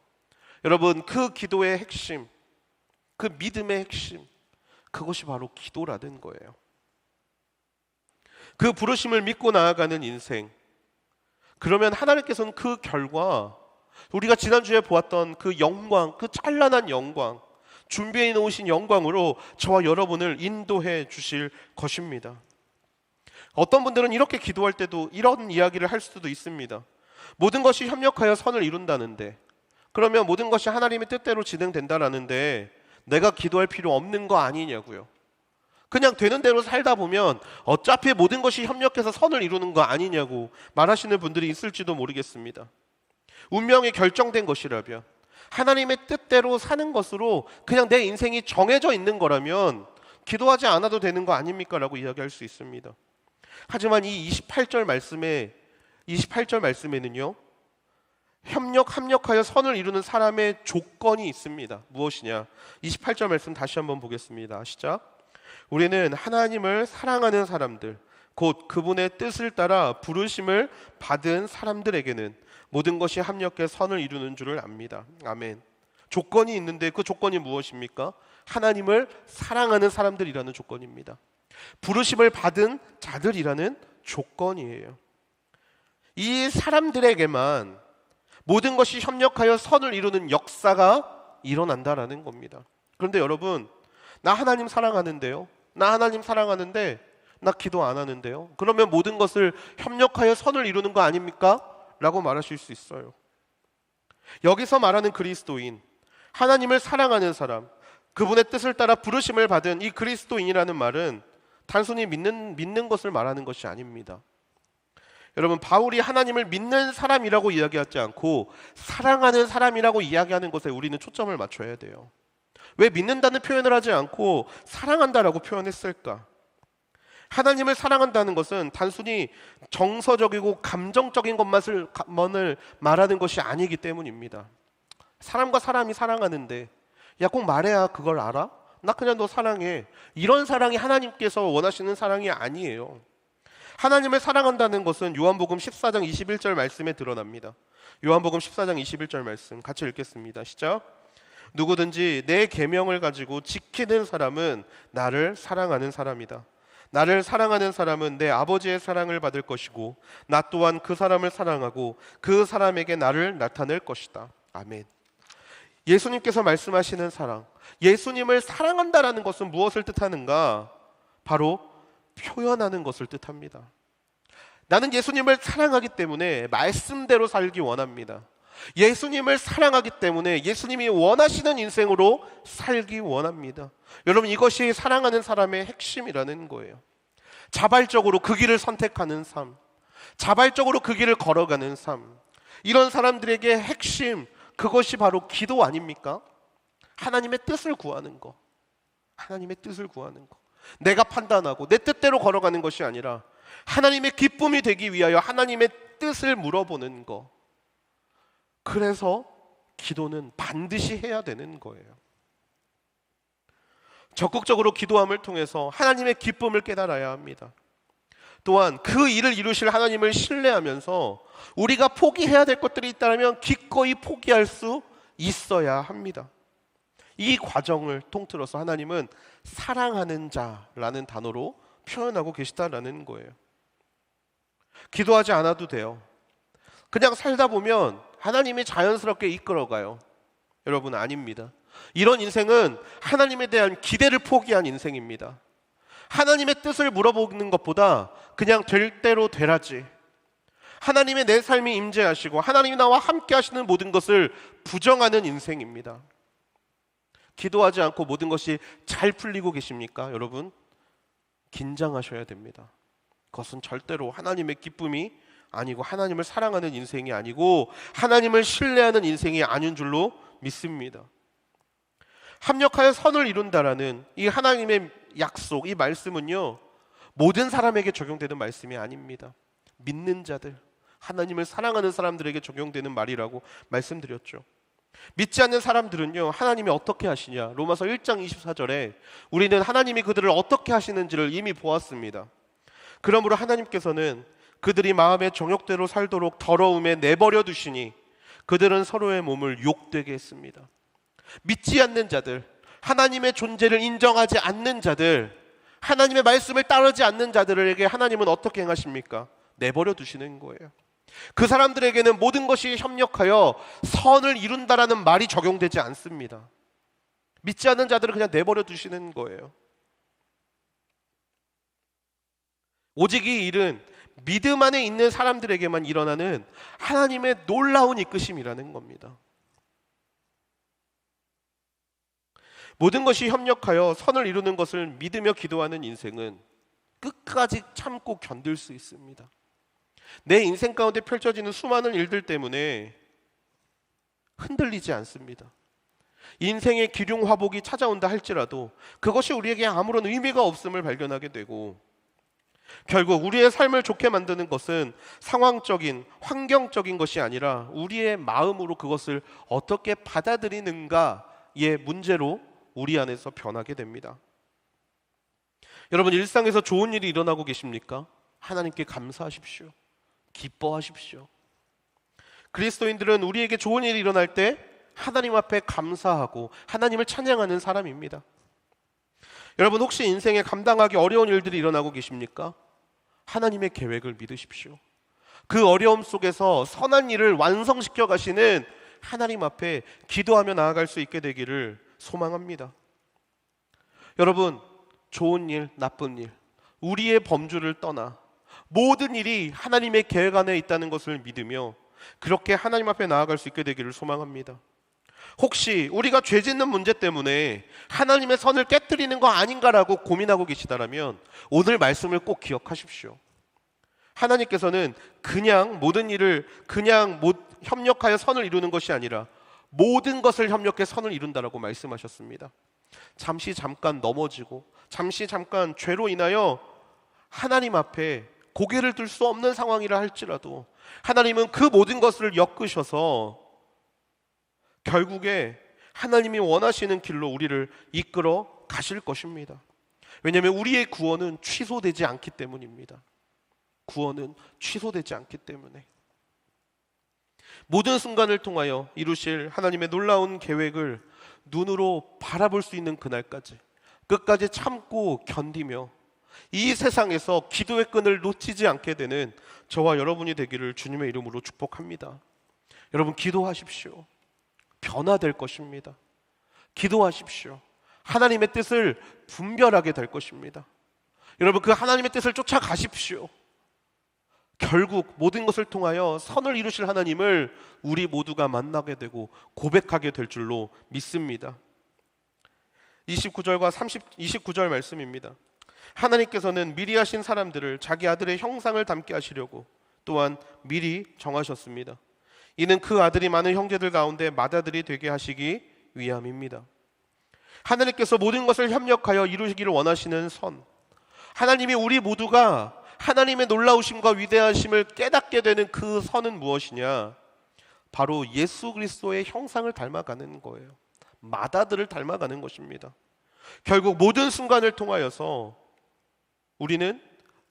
여러분, 그 기도의 핵심, 그 믿음의 핵심, 그것이 바로 기도라는 거예요. 그 부르심을 믿고 나아가는 인생, 그러면 하나님께서는 그 결과, 우리가 지난주에 보았던 그 영광, 그 찬란한 영광, 준비해 놓으신 영광으로 저와 여러분을 인도해 주실 것입니다. 어떤 분들은 이렇게 기도할 때도 이런 이야기를 할 수도 있습니다. 모든 것이 협력하여 선을 이룬다는데, 그러면 모든 것이 하나님의 뜻대로 진행된다라는데 내가 기도할 필요 없는 거 아니냐고요. 그냥 되는 대로 살다 보면 어차피 모든 것이 협력해서 선을 이루는 거 아니냐고 말하시는 분들이 있을지도 모르겠습니다. 운명이 결정된 것이라면, 하나님의 뜻대로 사는 것으로 그냥 내 인생이 정해져 있는 거라면 기도하지 않아도 되는 거 아닙니까? 라고 이야기할 수 있습니다. 하지만 이 28절 말씀에는요, 합력하여 선을 이루는 사람의 조건이 있습니다. 무엇이냐? 28절 말씀 다시 한번 보겠습니다. 시작. 우리는 하나님을 사랑하는 사람들, 곧 그분의 뜻을 따라 부르심을 받은 사람들에게는 모든 것이 합력해 선을 이루는 줄을 압니다. 아멘. 조건이 있는데 그 조건이 무엇입니까? 하나님을 사랑하는 사람들이라는 조건입니다. 부르심을 받은 자들이라는 조건이에요. 이 사람들에게만 모든 것이 협력하여 선을 이루는 역사가 일어난다라는 겁니다. 그런데 여러분, 나 하나님 사랑하는데요, 나 하나님 사랑하는데 나 기도 안 하는데요, 그러면 모든 것을 협력하여 선을 이루는 거 아닙니까? 라고 말하실 수 있어요. 여기서 말하는 그리스도인, 하나님을 사랑하는 사람, 그분의 뜻을 따라 부르심을 받은 이 그리스도인이라는 말은 단순히 믿는 것을 말하는 것이 아닙니다. 여러분, 바울이 하나님을 믿는 사람이라고 이야기하지 않고 사랑하는 사람이라고 이야기하는 것에 우리는 초점을 맞춰야 돼요. 왜 믿는다는 표현을 하지 않고 사랑한다라고 표현했을까? 하나님을 사랑한다는 것은 단순히 정서적이고 감정적인 것만을 말하는 것이 아니기 때문입니다. 사람과 사람이 사랑하는데 야, 꼭 말해야 그걸 알아? 나 그냥 너 사랑해. 이런 사랑이 하나님께서 원하시는 사랑이 아니에요. 하나님을 사랑한다는 것은 요한복음 14장 21절 말씀에 드러납니다. 요한복음 14장 21절 말씀 같이 읽겠습니다. 시작. 누구든지 내 계명을 가지고 지키는 사람은 나를 사랑하는 사람이다. 나를 사랑하는 사람은 내 아버지의 사랑을 받을 것이고 나 또한 그 사람을 사랑하고 그 사람에게 나를 나타낼 것이다. 아멘. 예수님께서 말씀하시는 사랑, 예수님을 사랑한다라는 것은 무엇을 뜻하는가? 바로 표현하는 것을 뜻합니다. 나는 예수님을 사랑하기 때문에 말씀대로 살기 원합니다. 예수님을 사랑하기 때문에 예수님이 원하시는 인생으로 살기 원합니다. 여러분, 이것이 사랑하는 사람의 핵심이라는 거예요. 자발적으로 그 길을 선택하는 삶, 자발적으로 그 길을 걸어가는 삶, 이런 사람들에게 핵심, 그것이 바로 기도 아닙니까? 하나님의 뜻을 구하는 거, 하나님의 뜻을 구하는 거. 내가 판단하고 내 뜻대로 걸어가는 것이 아니라 하나님의 기쁨이 되기 위하여 하나님의 뜻을 물어보는 거. 그래서 기도는 반드시 해야 되는 거예요. 적극적으로 기도함을 통해서 하나님의 기쁨을 깨달아야 합니다. 또한 그 일을 이루실 하나님을 신뢰하면서 우리가 포기해야 될 것들이 있다면 기꺼이 포기할 수 있어야 합니다. 이 과정을 통틀어서 하나님은 사랑하는 자라는 단어로 표현하고 계시다라는 거예요. 기도하지 않아도 돼요. 그냥 살다 보면 하나님이 자연스럽게 이끌어가요. 여러분, 아닙니다. 이런 인생은 하나님에 대한 기대를 포기한 인생입니다. 하나님의 뜻을 물어보는 것보다 그냥 될 대로 되라지, 하나님의 내 삶이 임재하시고 하나님이 나와 함께 하시는 모든 것을 부정하는 인생입니다. 기도하지 않고 모든 것이 잘 풀리고 계십니까? 여러분, 긴장하셔야 됩니다. 그것은 절대로 하나님의 기쁨이 아니고 하나님을 사랑하는 인생이 아니고 하나님을 신뢰하는 인생이 아닌 줄로 믿습니다. 합력하여 선을 이룬다라는 이 하나님의 약속, 이 말씀은요, 모든 사람에게 적용되는 말씀이 아닙니다. 믿는 자들, 하나님을 사랑하는 사람들에게 적용되는 말이라고 말씀드렸죠. 믿지 않는 사람들은요, 하나님이 어떻게 하시냐, 로마서 1장 24절에 우리는 하나님이 그들을 어떻게 하시는지를 이미 보았습니다. 그러므로 하나님께서는 그들이 마음의 정욕대로 살도록 더러움에 내버려 두시니 그들은 서로의 몸을 욕되게 했습니다. 믿지 않는 자들, 하나님의 존재를 인정하지 않는 자들, 하나님의 말씀을 따르지 않는 자들에게 하나님은 어떻게 행하십니까? 내버려 두시는 거예요. 그 사람들에게는 모든 것이 협력하여 선을 이룬다라는 말이 적용되지 않습니다. 믿지 않는 자들을 그냥 내버려 두시는 거예요. 오직 이 일은 믿음 안에 있는 사람들에게만 일어나는 하나님의 놀라운 이끄심이라는 겁니다. 모든 것이 협력하여 선을 이루는 것을 믿으며 기도하는 인생은 끝까지 참고 견딜 수 있습니다. 내 인생 가운데 펼쳐지는 수많은 일들 때문에 흔들리지 않습니다. 인생의 기륭화복이 찾아온다 할지라도 그것이 우리에게 아무런 의미가 없음을 발견하게 되고, 결국 우리의 삶을 좋게 만드는 것은 상황적인, 환경적인 것이 아니라 우리의 마음으로 그것을 어떻게 받아들이는가의 문제로 우리 안에서 변하게 됩니다. 여러분, 일상에서 좋은 일이 일어나고 계십니까? 하나님께 감사하십시오. 기뻐하십시오. 그리스도인들은 우리에게 좋은 일이 일어날 때 하나님 앞에 감사하고 하나님을 찬양하는 사람입니다. 여러분, 혹시 인생에 감당하기 어려운 일들이 일어나고 계십니까? 하나님의 계획을 믿으십시오. 그 어려움 속에서 선한 일을 완성시켜 가시는 하나님 앞에 기도하며 나아갈 수 있게 되기를 소망합니다. 여러분, 좋은 일, 나쁜 일, 우리의 범주를 떠나 모든 일이 하나님의 계획 안에 있다는 것을 믿으며 그렇게 하나님 앞에 나아갈 수 있게 되기를 소망합니다. 혹시 우리가 죄 짓는 문제 때문에 하나님의 선을 깨트리는 거 아닌가라고 고민하고 계시다면 오늘 말씀을 꼭 기억하십시오. 하나님께서는 그냥 모든 일을 그냥 협력하여 선을 이루는 것이 아니라 모든 것을 협력해 선을 이룬다라고 말씀하셨습니다. 잠깐 넘어지고 잠깐 죄로 인하여 하나님 앞에 고개를 들 수 없는 상황이라 할지라도 하나님은 그 모든 것을 엮으셔서 결국에 하나님이 원하시는 길로 우리를 이끌어 가실 것입니다. 왜냐하면 우리의 구원은 취소되지 않기 때문입니다. 구원은 취소되지 않기 때문에 모든 순간을 통하여 이루실 하나님의 놀라운 계획을 눈으로 바라볼 수 있는 그날까지 끝까지 참고 견디며 이 세상에서 기도의 끈을 놓치지 않게 되는 저와 여러분이 되기를 주님의 이름으로 축복합니다. 여러분, 기도하십시오. 변화될 것입니다. 기도하십시오. 하나님의 뜻을 분별하게 될 것입니다. 여러분, 그 하나님의 뜻을 쫓아가십시오. 결국 모든 것을 통하여 선을 이루실 하나님을 우리 모두가 만나게 되고 고백하게 될 줄로 믿습니다. 29절 말씀입니다. 하나님께서는 미리 하신 사람들을 자기 아들의 형상을 닮게 하시려고 또한 미리 정하셨습니다. 이는 그 아들이 많은 형제들 가운데 맏아들이 되게 하시기 위함입니다. 하나님께서 모든 것을 협력하여 이루시기를 원하시는 선, 하나님이 우리 모두가 하나님의 놀라우심과 위대하심을 깨닫게 되는 그 선은 무엇이냐? 바로 예수 그리스도의 형상을 닮아가는 거예요. 맏아들을 닮아가는 것입니다. 결국 모든 순간을 통하여서 우리는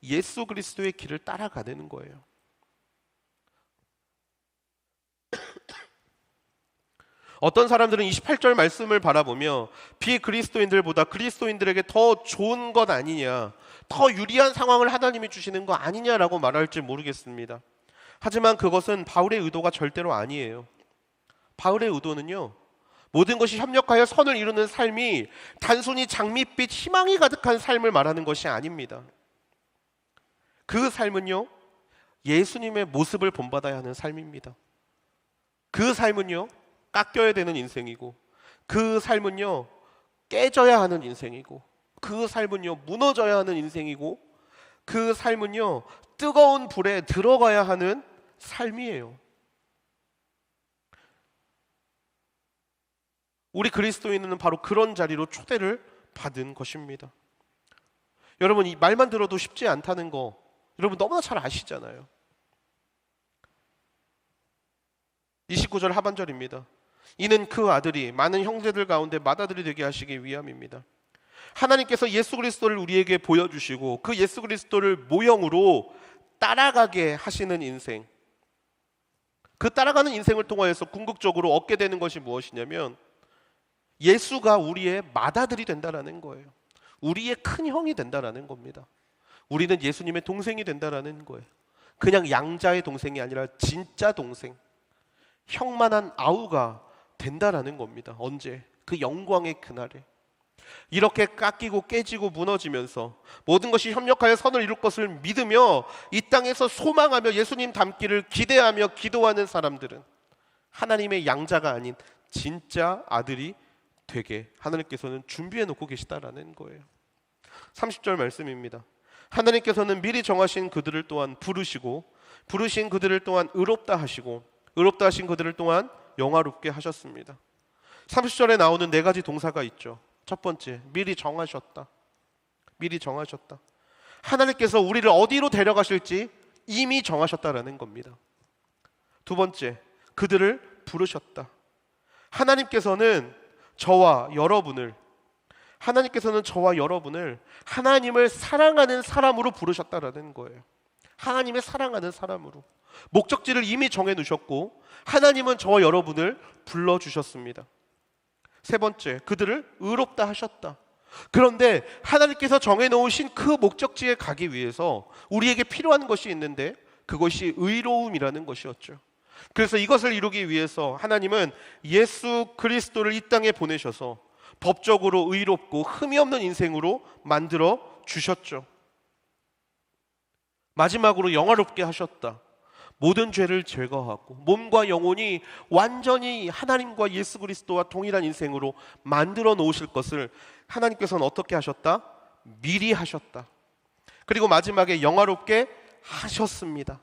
예수 그리스도의 길을 따라가는 거예요. 어떤 사람들은 28절 말씀을 바라보며 비그리스도인들보다 그리스도인들에게 더 좋은 것 아니냐, 더 유리한 상황을 하나님이 주시는 거 아니냐라고 말할지 모르겠습니다. 하지만 그것은 바울의 의도가 절대로 아니에요. 바울의 의도는요, 모든 것이 협력하여 선을 이루는 삶이 단순히 장밋빛 희망이 가득한 삶을 말하는 것이 아닙니다. 그 삶은요, 예수님의 모습을 본받아야 하는 삶입니다. 그 삶은요, 깎여야 되는 인생이고, 그 삶은요, 깨져야 하는 인생이고, 그 삶은요, 무너져야 하는 인생이고, 그 삶은요, 뜨거운 불에 들어가야 하는 삶이에요. 우리 그리스도인은 바로 그런 자리로 초대를 받은 것입니다. 여러분, 이 말만 들어도 쉽지 않다는 거 여러분 너무나 잘 아시잖아요. 29절 하반절입니다. 이는 그 아들이 많은 형제들 가운데 맏아들이 되게 하시기 위함입니다. 하나님께서 예수 그리스도를 우리에게 보여주시고 그 예수 그리스도를 모형으로 따라가게 하시는 인생, 그 따라가는 인생을 통하여서 궁극적으로 얻게 되는 것이 무엇이냐면 예수가 우리의 맏아들이 된다라는 거예요. 우리의 큰 형이 된다라는 겁니다. 우리는 예수님의 동생이 된다라는 거예요. 그냥 양자의 동생이 아니라 진짜 동생, 형만한 아우가 된다라는 겁니다. 언제? 그 영광의 그날에. 이렇게 깎이고 깨지고 무너지면서 모든 것이 협력하여 선을 이룰 것을 믿으며 이 땅에서 소망하며 예수님 닮기를 기대하며 기도하는 사람들은 하나님의 양자가 아닌 진짜 아들이 되게 하나님께서는 준비해 놓고 계시다라는 거예요. 30절 말씀입니다. 하나님께서는 미리 정하신 그들을 또한 부르시고 부르신 그들을 또한 의롭다 하시고 의롭다 하신 그들을 또한 영화롭게 하셨습니다. 30절에 나오는 네 가지 동사가 있죠. 첫 번째, 미리 정하셨다. 미리 정하셨다. 하나님께서 우리를 어디로 데려가실지 이미 정하셨다라는 겁니다. 두 번째, 그들을 부르셨다. 하나님께서는 저와 여러분을 하나님을 사랑하는 사람으로 부르셨다라는 거예요. 하나님의 사랑하는 사람으로. 목적지를 이미 정해 놓으셨고 하나님은 저와 여러분을 불러주셨습니다. 세 번째, 그들을 의롭다 하셨다. 그런데 하나님께서 정해 놓으신 그 목적지에 가기 위해서 우리에게 필요한 것이 있는데 그것이 의로움이라는 것이었죠. 그래서 이것을 이루기 위해서 하나님은 예수 그리스도를 이 땅에 보내셔서 법적으로 의롭고 흠이 없는 인생으로 만들어 주셨죠. 마지막으로 영화롭게 하셨다. 모든 죄를 제거하고 몸과 영혼이 완전히 하나님과 예수 그리스도와 동일한 인생으로 만들어 놓으실 것을 하나님께서는 어떻게 하셨다? 미리 하셨다. 그리고 마지막에 영화롭게 하셨습니다.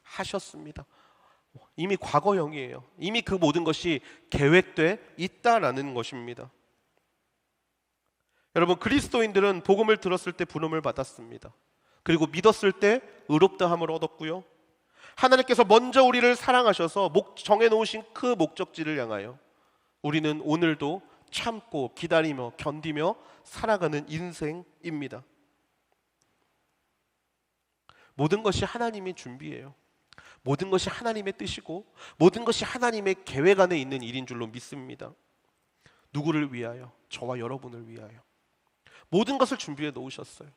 하셨습니다. 이미 과거형이에요. 이미 그 모든 것이 계획돼 있다라는 것입니다. 여러분, 그리스도인들은 복음을 들었을 때 부름을 받았습니다. 그리고 믿었을 때 의롭다함을 얻었고요. 하나님께서 먼저 우리를 사랑하셔서 정해놓으신 그 목적지를 향하여 우리는 오늘도 참고 기다리며 견디며 살아가는 인생입니다. 모든 것이 하나님의 준비예요. 모든 것이 하나님의 뜻이고 모든 것이 하나님의 계획 안에 있는 일인 줄로 믿습니다. 누구를 위하여? 저와 여러분을 위하여. 모든 것을 준비해 놓으셨어요.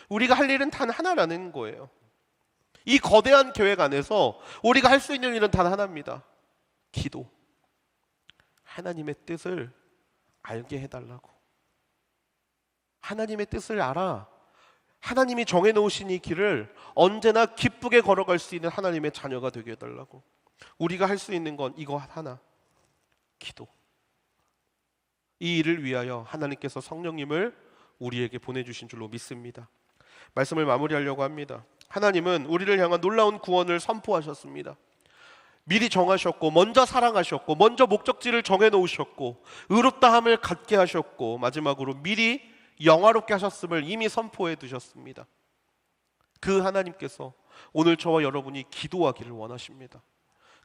우리가 할 일은 단 하나라는 거예요. 이 거대한 계획 안에서 우리가 할 수 있는 일은 단 하나입니다. 기도. 하나님의 뜻을 알게 해달라고. 하나님의 뜻을 알아. 하나님이 정해놓으신 이 길을 언제나 기쁘게 걸어갈 수 있는 하나님의 자녀가 되게 해달라고. 우리가 할 수 있는 건 이거 하나, 기도. 이 일을 위하여 하나님께서 성령님을 우리에게 보내주신 줄로 믿습니다. 말씀을 마무리하려고 합니다. 하나님은 우리를 향한 놀라운 구원을 선포하셨습니다. 미리 정하셨고 먼저 사랑하셨고 먼저 목적지를 정해놓으셨고 의롭다함을 갖게 하셨고 마지막으로 미리 영화롭게 하셨음을 이미 선포해 두셨습니다. 그 하나님께서 오늘 저와 여러분이 기도하기를 원하십니다.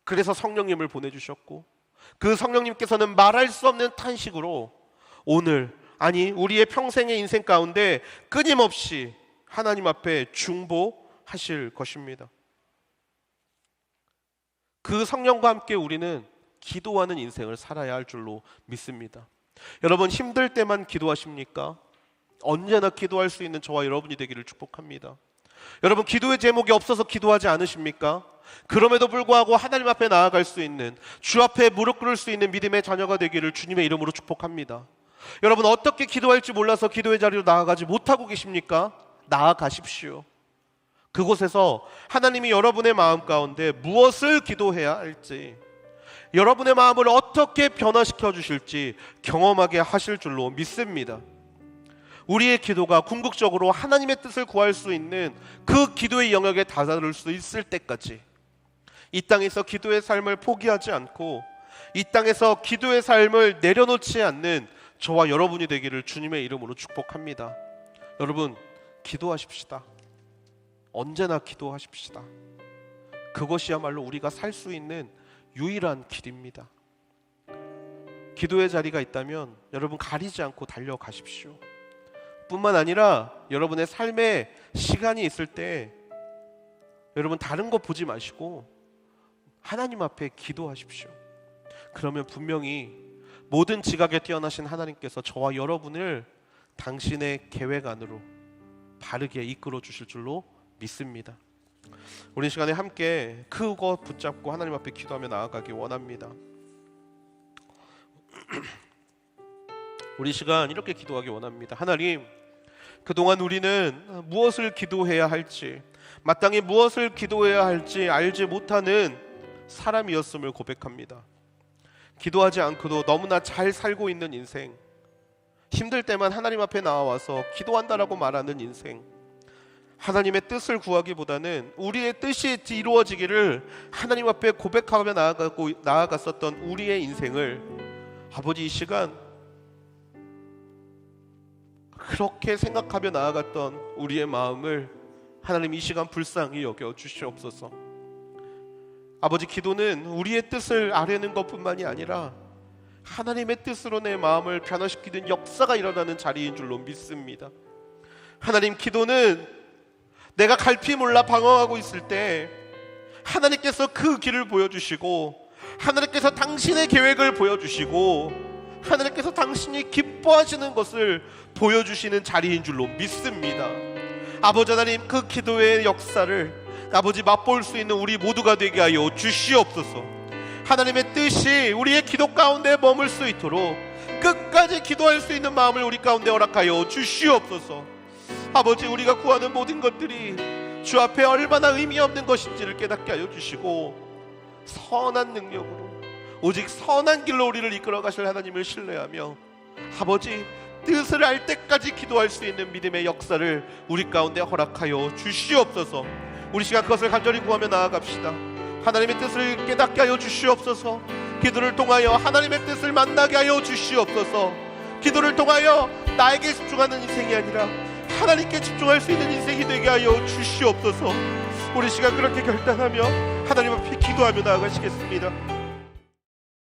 그래서 성령님을 보내주셨고 그 성령님께서는 말할 수 없는 탄식으로 오늘 아니 우리의 평생의 인생 가운데 끊임없이 하나님 앞에 중보하실 것입니다. 그 성령과 함께 우리는 기도하는 인생을 살아야 할 줄로 믿습니다. 여러분, 힘들 때만 기도하십니까? 언제나 기도할 수 있는 저와 여러분이 되기를 축복합니다. 여러분, 기도의 제목이 없어서 기도하지 않으십니까? 그럼에도 불구하고 하나님 앞에 나아갈 수 있는, 주 앞에 무릎 꿇을 수 있는 믿음의 자녀가 되기를 주님의 이름으로 축복합니다. 여러분, 어떻게 기도할지 몰라서 기도의 자리로 나아가지 못하고 계십니까? 나아가십시오. 그곳에서 하나님이 여러분의 마음 가운데 무엇을 기도해야 할지, 여러분의 마음을 어떻게 변화시켜 주실지 경험하게 하실 줄로 믿습니다. 우리의 기도가 궁극적으로 하나님의 뜻을 구할 수 있는 그 기도의 영역에 다다를 수 있을 때까지 이 땅에서 기도의 삶을 포기하지 않고 이 땅에서 기도의 삶을 내려놓지 않는 저와 여러분이 되기를 주님의 이름으로 축복합니다. 여러분, 기도하십시다. 언제나 기도하십시다. 그것이야말로 우리가 살 수 있는 유일한 길입니다. 기도의 자리가 있다면 여러분 가리지 않고 달려가십시오. 뿐만 아니라 여러분의 삶에 시간이 있을 때 여러분 다른 거 보지 마시고 하나님 앞에 기도하십시오. 그러면 분명히 모든 지각에 뛰어나신 하나님께서 저와 여러분을 당신의 계획 안으로 바르게 이끌어 주실 줄로 믿습니다. 우리 시간에 함께 그거 붙잡고 하나님 앞에 기도하며 나아가기 원합니다. 우리 시간 이렇게 기도하기 원합니다. 하나님, 그동안 우리는 무엇을 기도해야 할지, 마땅히 무엇을 기도해야 할지 알지 못하는 사람이었음을 고백합니다. 기도하지 않고도 너무나 잘 살고 있는 인생, 힘들 때만 하나님 앞에 나와서 기도한다라고 말하는 인생, 하나님의 뜻을 구하기보다는 우리의 뜻이 이루어지기를 하나님 앞에 고백하며 나아갔었던 우리의 인생을 아버지 이 시간 그렇게 생각하며 나아갔던 우리의 마음을 하나님 이 시간 불쌍히 여겨 주시옵소서. 아버지, 기도는 우리의 뜻을 아뢰는 것뿐만이 아니라 하나님의 뜻으로 내 마음을 변화시키는 역사가 일어나는 자리인 줄로 믿습니다. 하나님, 기도는 내가 갈피 몰라 방황하고 있을 때 하나님께서 그 길을 보여주시고, 하나님께서 당신의 계획을 보여주시고, 하나님께서 당신이 기뻐하시는 것을 보여주시는 자리인 줄로 믿습니다. 아버지 하나님, 그 기도의 역사를 아버지 맛볼 수 있는 우리 모두가 되게 하여 주시옵소서. 하나님의 뜻이 우리의 기도 가운데 머물 수 있도록 끝까지 기도할 수 있는 마음을 우리 가운데 허락하여 주시옵소서. 아버지, 우리가 구하는 모든 것들이 주 앞에 얼마나 의미 없는 것인지를 깨닫게 하여 주시고, 선한 능력으로 오직 선한 길로 우리를 이끌어 가실 하나님을 신뢰하며 아버지 뜻을 알 때까지 기도할 수 있는 믿음의 역사를 우리 가운데 허락하여 주시옵소서. 우리 시간 그것을 간절히 구하며 나아갑시다. 하나님의 뜻을 깨닫게 하여 주시옵소서. 기도를 통하여 하나님의 뜻을 만나게 하여 주시옵소서. 기도를 통하여 나에게 집중하는 인생이 아니라 하나님께 집중할 수 있는 인생이 되게 하여 주시옵소서. 우리 시간 그렇게 결단하며 하나님 앞에 기도하며 나아가시겠습니다.